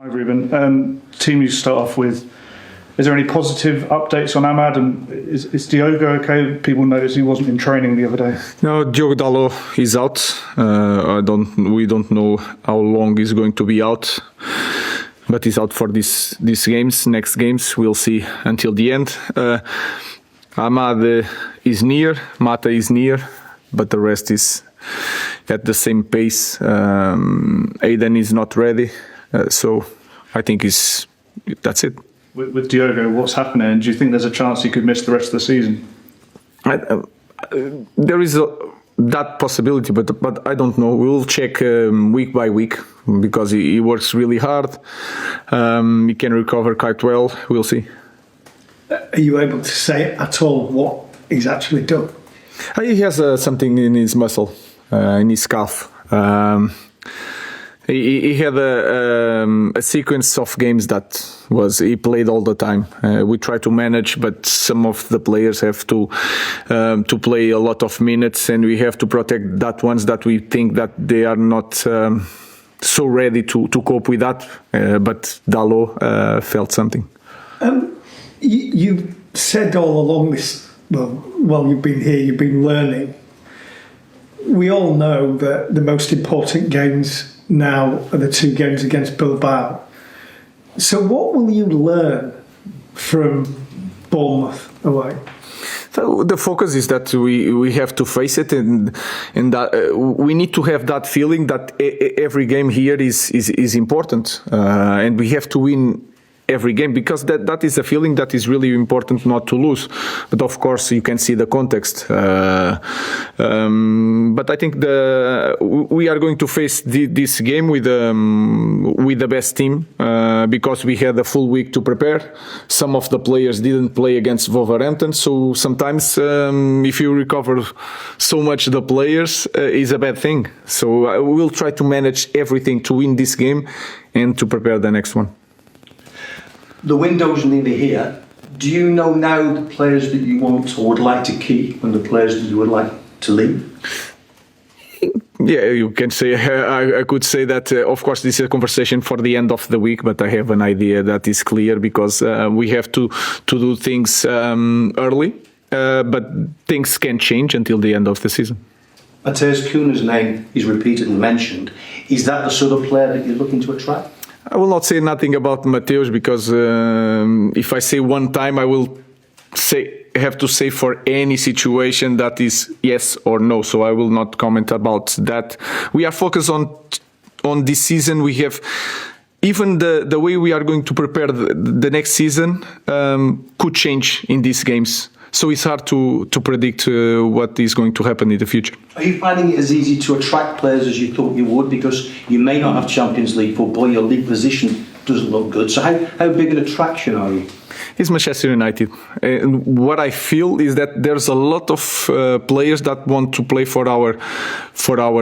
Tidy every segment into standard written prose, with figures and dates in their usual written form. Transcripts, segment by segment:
Hi Ruben. Team you start off with, is there any positive updates on Ahmad, and is Diogo okay? People noticed he wasn't in training the other day. No, Diogo Dalot is out. We don't know how long he's going to be out, but he's out for these games. Next games we'll see until the end. Ahmad is near, Mata is near, but the rest is at the same pace. Aiden is not ready, so I think that's it. With Diogo, what's happening? Do you think there's a chance he could miss the rest of the season? There is that possibility, but I don't know. We'll check week by week because he works really hard. He can recover quite well. We'll see. Are you able to say at all what he's actually done? He has something in his muscle, in his calf. He had a sequence of games that he played all the time. We try to manage, but some of the players have to play a lot of minutes, and we have to protect that ones that we think that they are not so ready to cope with that. But Dalot felt something. You said all along this, while you've been here, you've been learning. We all know that the most important games now are the 2 games against Bilbao. So what will you learn from Bournemouth away? So the focus is that we have to face it, and that we need to have that feeling that every game here is important, and we have to win every game, because that is a feeling that is really important not to lose. But of course you can see the context. But I think we are going to face this game with the best team, because we had a full week to prepare. Some of the players didn't play against Wolverhampton, so sometimes if you recover so much the players is a bad thing. So I will try to manage everything to win this game and to prepare the next one. The window's nearly here. Do you know now the players that you want or would like to keep and the players that you would like to leave? Yeah, you can say, I could say that, of course, this is a conversation for the end of the week, but I have an idea that is clear, because we have to do things early, but things can change until the end of the season. Mateusz Cunha's name is repeatedly mentioned. Is that the sort of player that you're looking to attract? I will not say nothing about Mateusz, because if I say one time, I will have to say for any situation that is yes or no. So I will not comment about that. We are focused on this season. We have even the way we are going to prepare the next season could change in these games. So it's hard to predict what is going to happen in the future. Are you finding it as easy to attract players as you thought you would? Because you may not have Champions League football, your league position doesn't look good. So how big an attraction are you? It's Manchester United. And what I feel is that there's a lot of players that want to play for our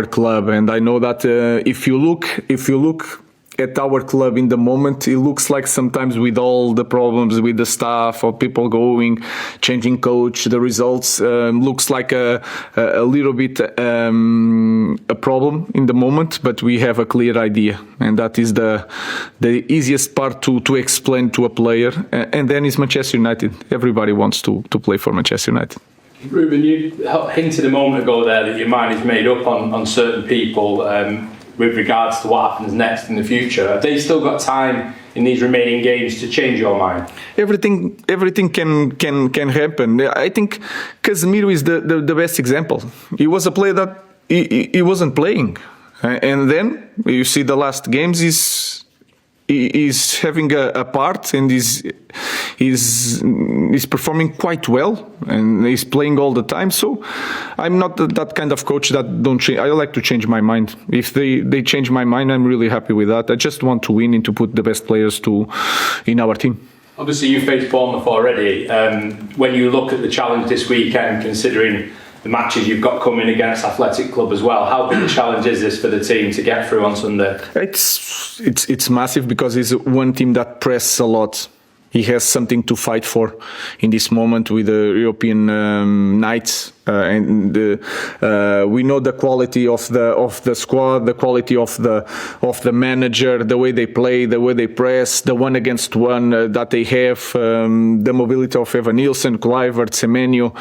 club. And I know that if you look at our club in the moment, it looks like sometimes with all the problems with the staff or people going, changing coach, the results looks like a little bit a problem in the moment, but we have a clear idea, and that is the easiest part to explain to a player. And then is Manchester United. Everybody wants to play for Manchester United. Ruben, you hinted a moment ago there that your mind is made up on certain people with regards to what happens next in the future. Have they still got time in these remaining games to change your mind? Everything can happen. I think Casemiro is the best example. He was a player that he wasn't playing, and then you see the last games he's having a part, and he's performing quite well, and he's playing all the time. So I'm not that kind of coach that don't change. I like to change my mind. If they change my mind, I'm really happy with that. I just want to win and to put the best players in our team. Obviously, you faced Bournemouth already. When you look at the challenge this weekend, considering the matches you've got coming against Athletic Club as well, how big a challenge is this for the team to get through on Sunday? It's massive, because it's one team that presses a lot. He has something to fight for in this moment with the European nights. we know the quality of the squad, the quality of the manager, the way they play, the way they press, the 1-against-1 that they have, the mobility of Evan Nielsen, Kluivert, Semenyo.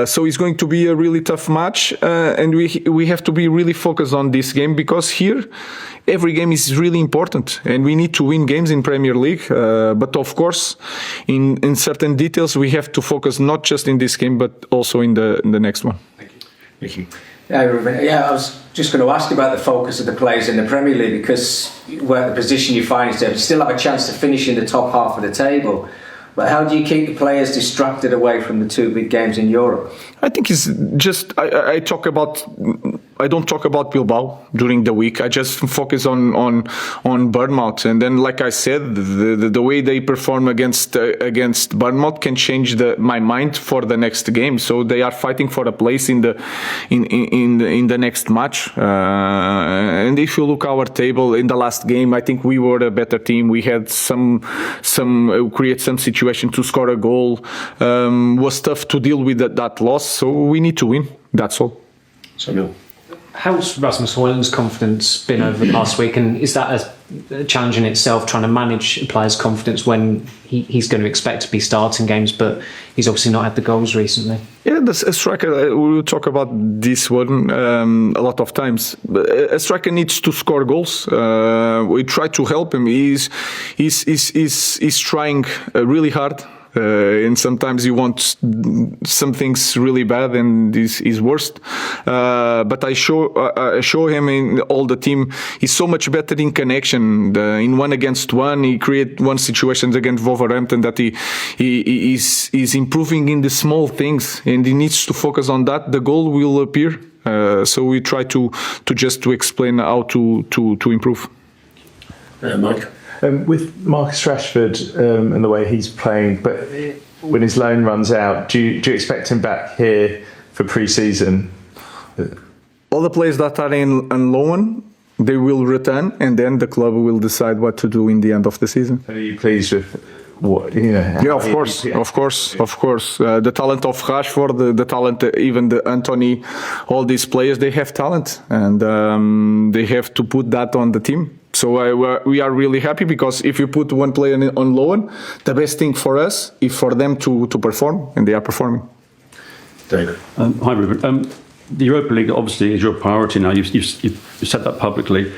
So it's going to be a really tough match, and we have to be really focused on this game, because here every game is really important, and we need to win games in Premier League. But of course, in certain details, we have to focus not just in this game, but also in the next one. Thank you. Ruben, I was just going to ask about the focus of the players in the Premier League, because where the position you find yourself, you still have a chance to finish in the top half of the table. But how do you keep the players distracted away from the two big games in Europe? I think it's just I don't talk about Bilbao during the week. I just focus on Bournemouth, and then, like I said, the way they perform against Bournemouth can change my mind for the next game. So they are fighting for a place in the next match. And if you look our table in the last game, I think we were a better team. We had create some situation to score a goal. Was tough to deal with that loss. So we need to win. That's all. Samuel. How's Rasmus Hojlund's confidence been over the past week, and is that a challenge in itself, trying to manage a player's confidence when he's going to expect to be starting games, but he's obviously not had the goals recently? Yeah, a striker, we will talk about this one a lot of times. A striker needs to score goals. We try to help him. He's trying really hard. And sometimes you want some things really bad, and this is worst. But I show him in all the team. He's so much better in connection. In 1-against-1, he create one situation against Wolverhampton that he is improving in the small things, and he needs to focus on that. The goal will appear. So we try to explain how to improve. Mike. With Marcus Rashford and the way he's playing, but when his loan runs out, do you expect him back here for pre-season? All the players that are on loan, they will return, and then the club will decide what to do in the end of the season. Are you pleased with what? Yeah, of course. The talent of Rashford, the talent, even the Anthony, all these players, they have talent, and they have to put that on the team. So we are really happy, because if you put one player on loan, the best thing for us is for them to perform, and they are performing. David. Hi, Ruben. The Europa League obviously is your priority now. You've said that publicly,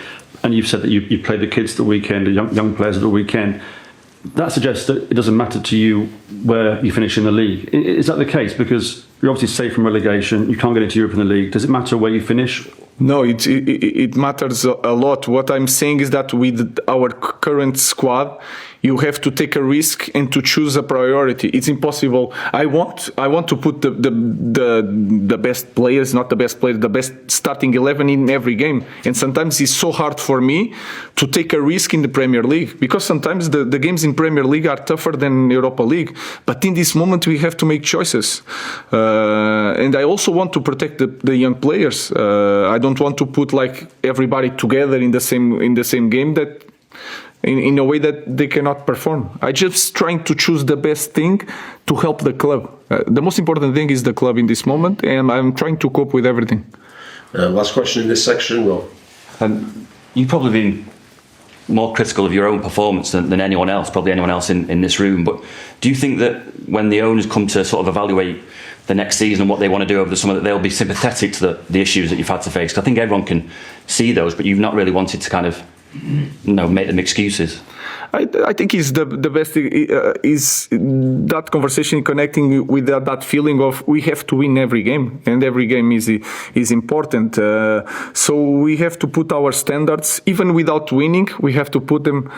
and you've said that you play the kids at the weekend, the young players at the weekend. That suggests that it doesn't matter to you where you finish in the league. Is that the case? Because you're obviously safe from relegation. You can't get into Europe in the league. Does it matter where you finish? No, it matters a lot. What I'm saying is that with our current squad, you have to take a risk and to choose a priority. It's impossible. I want to put the best players, not the best players, the best starting 11 in every game. And sometimes it's so hard for me to take a risk in the Premier League, because sometimes the games in Premier League are tougher than Europa League. But in this moment, we have to make choices. And I also want to protect the young players. I don't want to put like everybody together in the same game that in a way that they cannot perform. I just trying to choose the best thing to help the club. The most important thing is the club in this moment, and I'm trying to cope with everything. Last question in this section, Will. You've probably been more critical of your own performance than anyone else, probably anyone else in this room. But do you think that when the owners come to sort of evaluate the next season and what they want to do over the summer, that they'll be sympathetic to the issues that you've had to face? Because I think everyone can see those, but you've not really wanted to kind of, make them excuses. I think is the best is that conversation connecting with that feeling of we have to win every game, and every game is important. So we have to put our standards, even without winning, we have to put them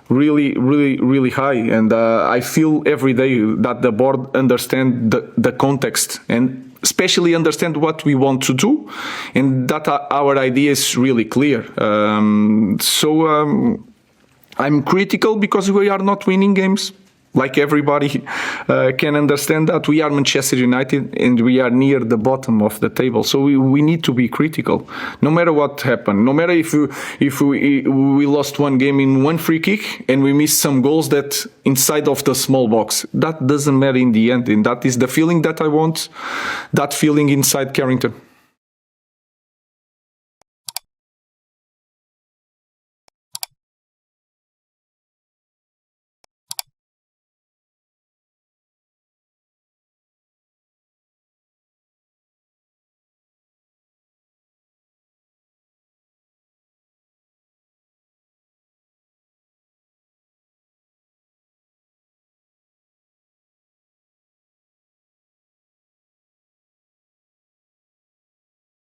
really, really, really high. And I feel every day that the board understand the context, and especially understand what we want to do, and that our idea is really clear. I'm critical because we are not winning games. like everybody can understand that we are Manchester United and we are near the bottom of the table. So we need to be critical, no matter what happened. No matter if we lost one game in one free kick and we missed some goals that inside of the small box. That doesn't matter in the end, and that is the feeling that I want. That feeling inside Carrington.